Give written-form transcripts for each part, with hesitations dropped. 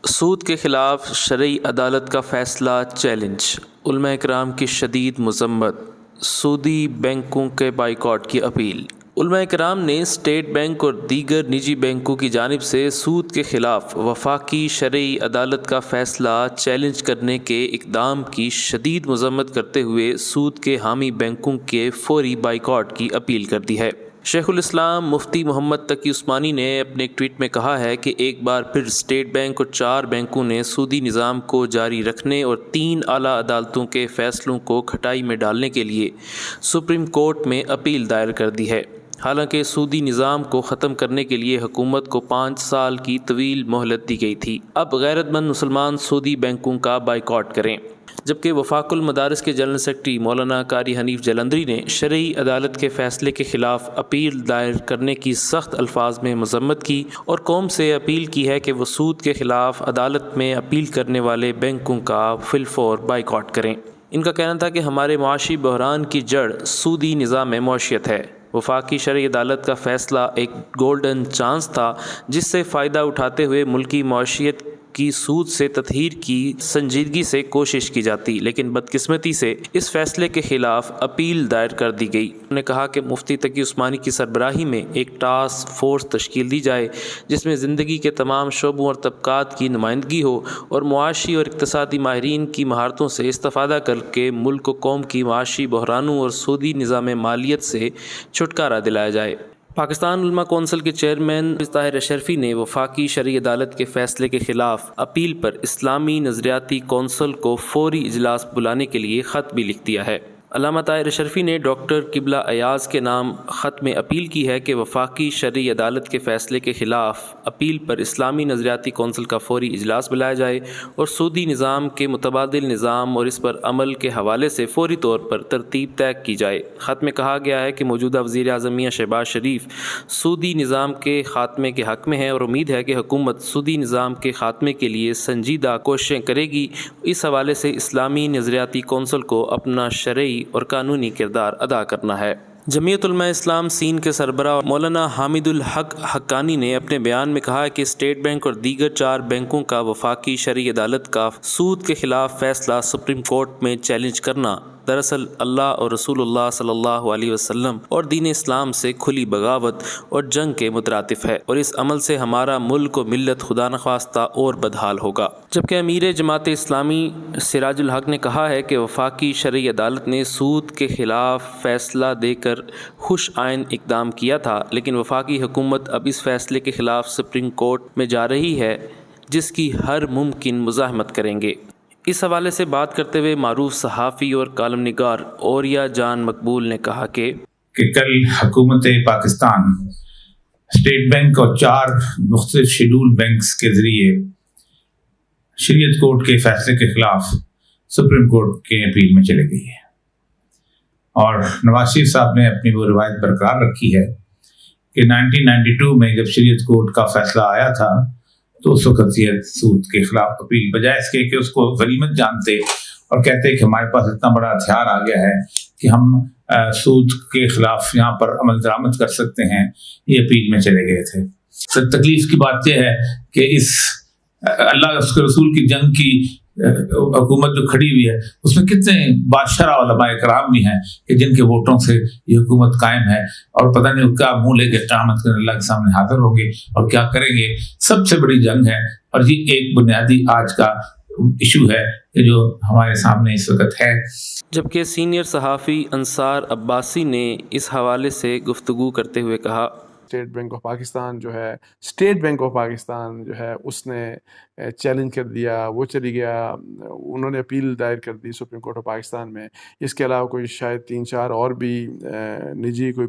سود کے خلاف شرعی عدالت کا فیصلہ چیلنج، علماء کرام کی شدید مذمت، سودی بینکوں کے بائیکاٹ کی اپیل۔ علماء کرام نے اسٹیٹ بینک اور دیگر نجی بینکوں کی جانب سے سود کے خلاف وفاقی شرعی عدالت کا فیصلہ چیلنج کرنے کے اقدام کی شدید مذمت کرتے ہوئے سود کے حامی بینکوں کے فوری بائیکاٹ کی اپیل کر دی ہے۔ شیخ الاسلام مفتی محمد تقی عثمانی نے اپنے ایک ٹویٹ میں کہا ہے کہ ایک بار پھر اسٹیٹ بینک اور 4 بینکوں نے سودی نظام کو جاری رکھنے اور 3 اعلیٰ عدالتوں کے فیصلوں کو کھٹائی میں ڈالنے کے لیے سپریم کورٹ میں اپیل دائر کر دی ہے۔ حالانکہ سودی نظام کو ختم کرنے کے لیے حکومت کو 5 سال کی طویل مہلت دی گئی تھی، اب غیرت مند مسلمان سودی بینکوں کا بائیکاٹ کریں۔ جبکہ وفاق المدارس کے جنرل سیکرٹری مولانا قاری حنیف جلندری نے شرعی عدالت کے فیصلے کے خلاف اپیل دائر کرنے کی سخت الفاظ میں مذمت کی اور قوم سے اپیل کی ہے کہ وہ سود کے خلاف عدالت میں اپیل کرنے والے بینکوں کا فی الفور بائیکاٹ کریں۔ ان کا کہنا تھا کہ ہمارے معاشی بحران کی جڑ سودی نظام معیشت ہے۔ وفاقی شرعی عدالت کا فیصلہ ایک گولڈن چانس تھا جس سے فائدہ اٹھاتے ہوئے ملکی معیشت کی سود سے تطہیر کی سنجیدگی سے کوشش کی جاتی، لیکن بدقسمتی سے اس فیصلے کے خلاف اپیل دائر کر دی گئی۔ انہوں نے کہا کہ مفتی تقی عثمانی کی سربراہی میں ایک ٹاسک فورس تشکیل دی جائے جس میں زندگی کے تمام شعبوں اور طبقات کی نمائندگی ہو اور معاشی اور اقتصادی ماہرین کی مہارتوں سے استفادہ کر کے ملک و قوم کی معاشی بحرانوں اور سودی نظام مالیت سے چھٹکارا دلایا جائے۔ پاکستان علماء کونسل کے چیئرمین طاہر اشرفی نے وفاقی شرعی عدالت کے فیصلے کے خلاف اپیل پر اسلامی نظریاتی کونسل کو فوری اجلاس بلانے کے لیے خط بھی لکھ دیا ہے۔ علامہ طاہر اشرفی نے ڈاکٹر قبلہ ایاز کے نام خط میں اپیل کی ہے کہ وفاقی شرعی عدالت کے فیصلے کے خلاف اپیل پر اسلامی نظریاتی کونسل کا فوری اجلاس بلایا جائے اور سودی نظام کے متبادل نظام اور اس پر عمل کے حوالے سے فوری طور پر ترتیب طے کی جائے۔ خط میں کہا گیا ہے کہ موجودہ وزیر اعظم میاں شہباز شریف سودی نظام کے خاتمے کے حق میں ہے اور امید ہے کہ حکومت سودی نظام کے خاتمے کے لیے سنجیدہ کوششیں کرے گی۔ اس حوالے سے اسلامی نظریاتی کونسل کو اپنا شرعی اور قانونی کردار ادا کرنا ہے۔ جمعیت علماء اسلام سین کے سربراہ مولانا حامد الحق حقانی نے اپنے بیان میں کہا کہ اسٹیٹ بینک اور دیگر 4 بینکوں کا وفاقی شرعی عدالت کا سود کے خلاف فیصلہ سپریم کورٹ میں چیلنج کرنا دراصل اللہ اور رسول اللہ صلی اللہ علیہ وسلم اور دین اسلام سے کھلی بغاوت اور جنگ کے مترادف ہے اور اس عمل سے ہمارا ملک و ملت خدا نخواستہ اور بدحال ہوگا۔ جبکہ امیر جماعت اسلامی سراج الحق نے کہا ہے کہ وفاقی شرعی عدالت نے سود کے خلاف فیصلہ دے کر خوش آئند اقدام کیا تھا، لیکن وفاقی حکومت اب اس فیصلے کے خلاف سپریم کورٹ میں جا رہی ہے جس کی ہر ممکن مزاحمت کریں گے۔ اس حوالے سے بات کرتے ہوئے معروف صحافی اور کالم نگار اوریا جان مقبول نے کہا کہ کل حکومت پاکستان اسٹیٹ بینک اور 4 مختلف شیڈول بینکس کے ذریعے شریعت کورٹ کے فیصلے کے خلاف سپریم کورٹ کے اپیل میں چلے گئی ہے، اور نواز شریف صاحب نے اپنی وہ روایت برقرار رکھی ہے کہ 1992 میں جب شریعت کورٹ کا فیصلہ آیا تھا تو اس وقت یہ سود کے خلاف اپیل بجائے اس کے کہ اس کو غنیمت جانتے اور کہتے کہ ہمارے پاس اتنا بڑا ہتھیار آ گیا ہے کہ ہم سود کے خلاف یہاں پر عمل درآمد کر سکتے ہیں، یہ اپیل میں چلے گئے تھے۔ تکلیف کی بات یہ ہے کہ اس اللہ اس کے رسول کی جنگ کی حکومت جو کھڑی ہوئی ہے اس میں کتنے بادشاہ علماء کرام بھی ہیں کہ جن کے ووٹوں سے یہ حکومت قائم ہے، اور پتہ نہیں کیا منہ لے کے قیامت کے اللہ کے سامنے حاضر ہوں گے اور کیا کریں گے۔ سب سے بڑی جنگ ہے، اور یہ ایک بنیادی آج کا ایشو ہے کہ جو ہمارے سامنے اس وقت ہے۔ جبکہ سینئر صحافی انصار عباسی نے اس حوالے سے گفتگو کرتے ہوئے کہا اسٹیٹ بینک آف پاکستان جو ہے اسٹیٹ بینک آف پاکستان جو ہے اس نے چیلنج کر دیا، وہ چلی گیا، انہوں نے اپیل دائر کر دی سپریم کورٹ آف پاکستان میں۔ اس کے علاوہ کوئی شاید 3-4 اور بھی نجی کوئی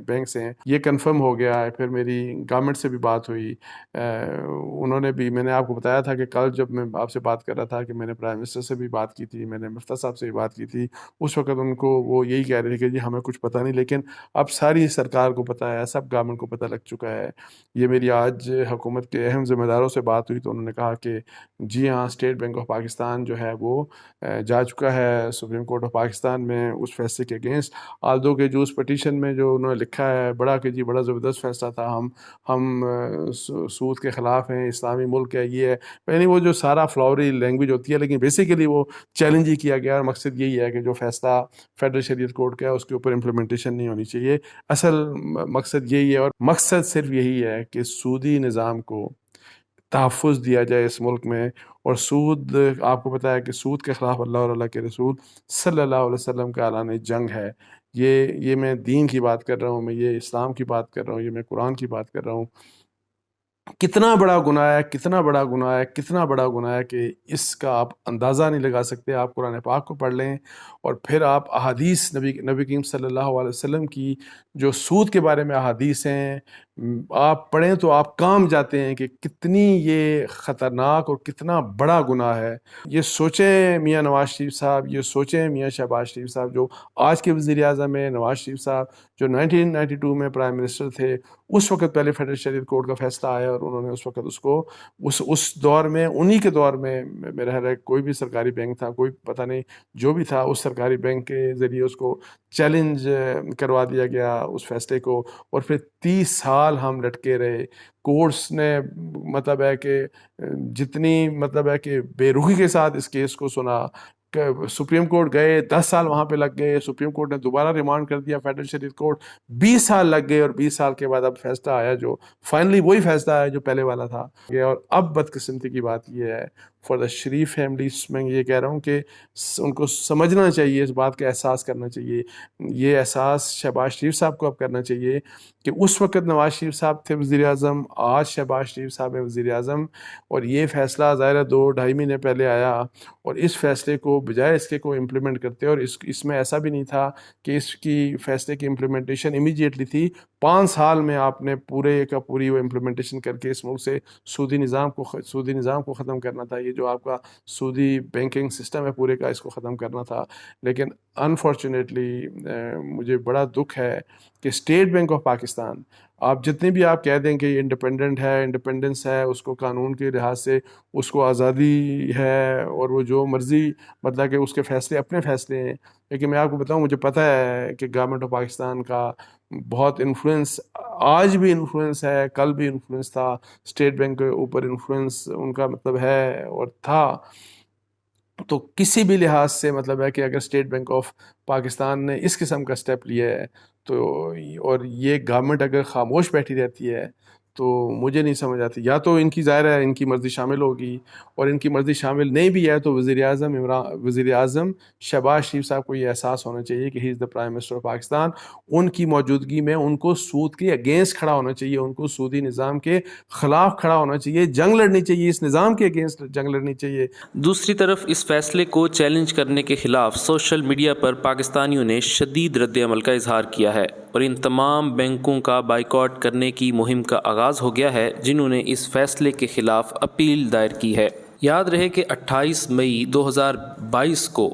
بینکس ہیں، یہ کنفرم ہو گیا ہے۔ پھر میری گورنمنٹ سے بھی بات ہوئی، انہوں نے بھی، میں نے آپ کو بتایا تھا کہ کل جب میں آپ سے بات کر رہا تھا کہ میں نے پرائم منسٹر سے بھی بات کی تھی، میں نے مفتیٰ صاحب سے بھی بات کی تھی، اس وقت ان کو وہ یہی کہہ رہے تھے کہ جی ہمیں کچھ پتہ نہیں، لیکن اب ساری سرکار کو پتہ ہے، سب گورنمنٹ کو پتہ لگ چکا ہے. یہ میری آج حکومت کے اہم ذمہ داروں سے بات ہوئی تو انہوں نے کہا کہ جی ہاں اسٹیٹ بینک آف پاکستان جو ہے وہ جا چکا ہے سپریم کورٹ آف پاکستان میں اس فیصلے کے اگینسٹ. آلدو کے جو اس پٹیشن میں جو انہوں نے لکھا ہے بڑا کہ جی بڑا زبردست فیصلہ تھا, ہم سود کے خلاف ہیں, اسلامی ملک ہے, یہ ہے, یعنی وہ جو سارا فلاوری لینگویج ہوتی ہے, لیکن بیسیکلی وہ چیلنج ہی کیا گیا. اور مقصد یہی ہے کہ جو فیصلہ فیڈرل شریعت کورٹ کا ہے اس کے اوپر امپلیمنٹیشن نہیں ہونی چاہیے. اصل مقصد یہی ہے, اور مقصد صرف یہی ہے کہ سودی نظام کو تحفظ دیا جائے اس ملک میں. اور سود, آپ کو پتہ ہے کہ سود کے خلاف اللہ اور اللہ کے رسول صلی اللہ علیہ وسلم کا اعلان جنگ ہے. یہ میں دین کی بات کر رہا ہوں, میں یہ اسلام کی بات کر رہا ہوں, یہ میں قرآن کی بات کر رہا ہوں. کتنا بڑا گناہ ہے, کتنا بڑا گناہ ہے, کتنا بڑا گناہ ہے کہ اس کا آپ اندازہ نہیں لگا سکتے. آپ قرآن پاک کو پڑھ لیں اور پھر آپ احادیث نبی کریم صلی اللہ علیہ وسلم کی جو سود کے بارے میں احادیث ہیں آپ پڑھیں تو آپ کام جاتے ہیں کہ کتنی یہ خطرناک اور کتنا بڑا گناہ ہے. یہ سوچیں میاں نواز شریف صاحب, یہ سوچیں میاں شہباز شریف صاحب جو آج کے وزیر اعظم ہیں, نواز شریف صاحب جو 1992 میں پرائم منسٹر تھے. اس وقت پہلے فیڈرل شریعت کورٹ کا فیصلہ آیا اور انہوں نے اس وقت اس کو اس دور میں, انہی کے دور میں میرا خیال ہے کوئی بھی سرکاری بینک تھا, کوئی پتہ نہیں جو بھی تھا, اس سرکاری بینک کے ذریعے اس کو چیلنج کروا دیا گیا اس فیصلے کو. اور پھر 30 سال ہم لٹکے رہے. کورٹس نے مطلب ہے کہ جتنی مطلب ہے کہ بے رخی کے ساتھ اس کیس کو سنا. سپریم کورٹ گئے, 10 سال وہاں پہ لگ گئے. سپریم کورٹ نے دوبارہ ریمانڈ کر دیا فیڈرل شریعت کورٹ, 20 سال لگ گئے. اور 20 سال کے بعد اب فیصلہ آیا جو فائنلی وہی فیصلہ آیا جو پہلے والا تھا. اور اب بدقسمتی کی بات یہ ہے فار دا شریف فیملیز, میں یہ کہہ رہا ہوں کہ ان کو سمجھنا چاہیے, اس بات کا احساس کرنا چاہیے. یہ احساس شہباز شریف صاحب کو اب کرنا چاہیے کہ اس وقت نواز شریف صاحب تھے وزیر اعظم, آج شہباز شریف صاحب ہے وزیر اعظم. اور یہ فیصلہ ظاہر 2-2.5 مہینے پہلے آیا اور اس فیصلے کو بجائے اس کے کو امپلیمنٹ کرتے, اور اس میں ایسا بھی نہیں تھا کہ اس کی فیصلے کی امپلیمنٹیشن امیجیٹلی تھی. 5 سال میں آپ نے پورے کا پوری وہ امپلیمنٹیشن کر کے اس ملک سے سودی نظام کو ختم کرنا تھا. یہ جو آپ کا سودی بینکنگ سسٹم ہے پورے کا, اس کو ختم کرنا تھا. لیکن انفارچونیٹلی مجھے بڑا دکھ ہے کہ اسٹیٹ بینک آف پاکستان, آپ جتنے بھی آپ کہہ دیں کہ یہ انڈیپینڈنٹ ہے, انڈیپینڈنس ہے, اس کو قانون کے لحاظ سے اس کو آزادی ہے اور وہ جو مرضی مطلب کہ اس کے فیصلے اپنے فیصلے ہیں. لیکن میں آپ کو بتاؤں, مجھے پتہ ہے کہ گورنمنٹ آف پاکستان کا بہت انفلوئنس, آج بھی انفلوئنس ہے, کل بھی انفلوئنس تھا, اسٹیٹ بینک کے اوپر انفلوئنس ان کا مطلب ہے اور تھا. تو کسی بھی لحاظ سے مطلب ہے کہ اگر اسٹیٹ بینک آف پاکستان نے اس قسم کا سٹیپ لیا ہے تو, اور یہ گورنمنٹ اگر خاموش بیٹھی رہتی ہے تو مجھے نہیں سمجھ آتی. یا تو ان کی ظاہر ہے ان کی مرضی شامل ہوگی, اور ان کی مرضی شامل نہیں بھی ہے تو وزیر اعظم شہباز شریف صاحب کو یہ احساس ہونا چاہیے کہ he is the prime minister of Pakistan. ان کی موجودگی میں ان کو سود کے اگینسٹ کھڑا ہونا چاہیے, ان کو سودی نظام کے خلاف کھڑا ہونا چاہیے, جنگ لڑنی چاہیے, اس نظام کے اگینسٹ جنگ لڑنی چاہیے. دوسری طرف اس فیصلے کو چیلنج کرنے کے خلاف سوشل میڈیا پر پاکستانیوں نے شدید رد عمل کا اظہار کیا ہے اور ان تمام بینکوں کا بائیکاٹ کرنے کی مہم کا آغاز ہو گیا ہے جنہوں نے اس فیصلے کے خلاف اپیل دائر کی ہے. یاد رہے کہ 28 مئی 2022 کو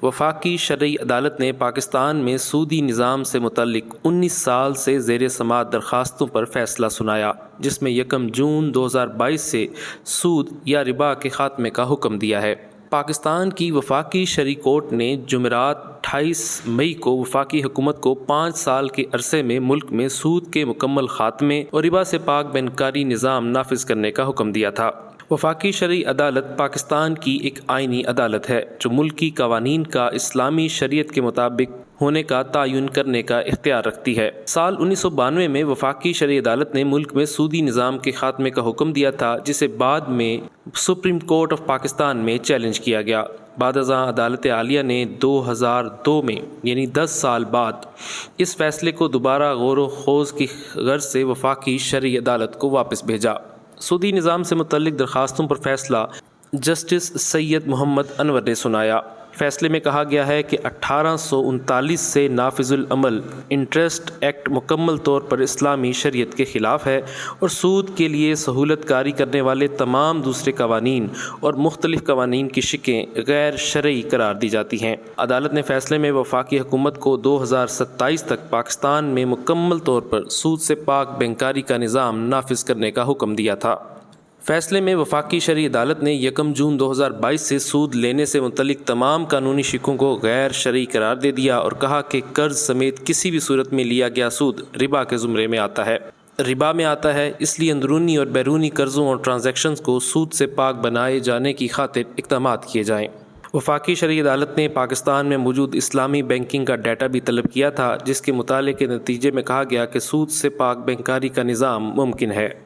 وفاقی شرعی عدالت نے پاکستان میں سودی نظام سے متعلق 19 سال سے زیر سماعت درخواستوں پر فیصلہ سنایا, جس میں 1 جون 2022 سے سود یا ربا کے خاتمے کا حکم دیا ہے. پاکستان کی وفاقی شرعی کورٹ نے جمعرات 28 مئی کو وفاقی حکومت کو 5 سال کے عرصے میں ملک میں سود کے مکمل خاتمے اور ربا سے پاک بینکاری نظام نافذ کرنے کا حکم دیا تھا. وفاقی شرعی عدالت پاکستان کی ایک آئینی عدالت ہے جو ملکی قوانین کا اسلامی شریعت کے مطابق ہونے کا تعین کرنے کا اختیار رکھتی ہے. سال 1992 میں وفاقی شرعی عدالت نے ملک میں سودی نظام کے خاتمے کا حکم دیا تھا, جسے بعد میں سپریم کورٹ آف پاکستان میں چیلنج کیا گیا. بعد ازاں عدالت عالیہ نے 2002 میں یعنی 10 سال بعد اس فیصلے کو دوبارہ غور و خوض کی غرض سے وفاقی شرعی عدالت کو واپس بھیجا. سودی نظام سے متعلق درخواستوں پر فیصلہ جسٹس سید محمد انور نے سنایا. فیصلے میں کہا گیا ہے کہ 1839 سے نافذ العمل انٹرسٹ ایکٹ مکمل طور پر اسلامی شریعت کے خلاف ہے اور سود کے لیے سہولت کاری کرنے والے تمام دوسرے قوانین اور مختلف قوانین کی شقیں غیر شرعی قرار دی جاتی ہیں۔ عدالت نے فیصلے میں وفاقی حکومت کو 2027 تک پاکستان میں مکمل طور پر سود سے پاک بینکاری کا نظام نافذ کرنے کا حکم دیا تھا۔ فیصلے میں وفاقی شرعی عدالت نے 1 جون 2022 سے سود لینے سے متعلق تمام قانونی شقوں کو غیر شرعی قرار دے دیا اور کہا کہ قرض سمیت کسی بھی صورت میں لیا گیا سود ربا کے زمرے میں آتا ہے۔ ربا میں آتا ہے، اس لیے اندرونی اور بیرونی قرضوں اور ٹرانزیکشنز کو سود سے پاک بنائے جانے کی خاطر اقدامات کیے جائیں۔ وفاقی شرعی عدالت نے پاکستان میں موجود اسلامی بینکنگ کا ڈیٹا بھی طلب کیا تھا، جس کے مطالعے کے نتیجے میں کہا گیا کہ سود سے پاک بینکاری کا نظام ممکن ہے۔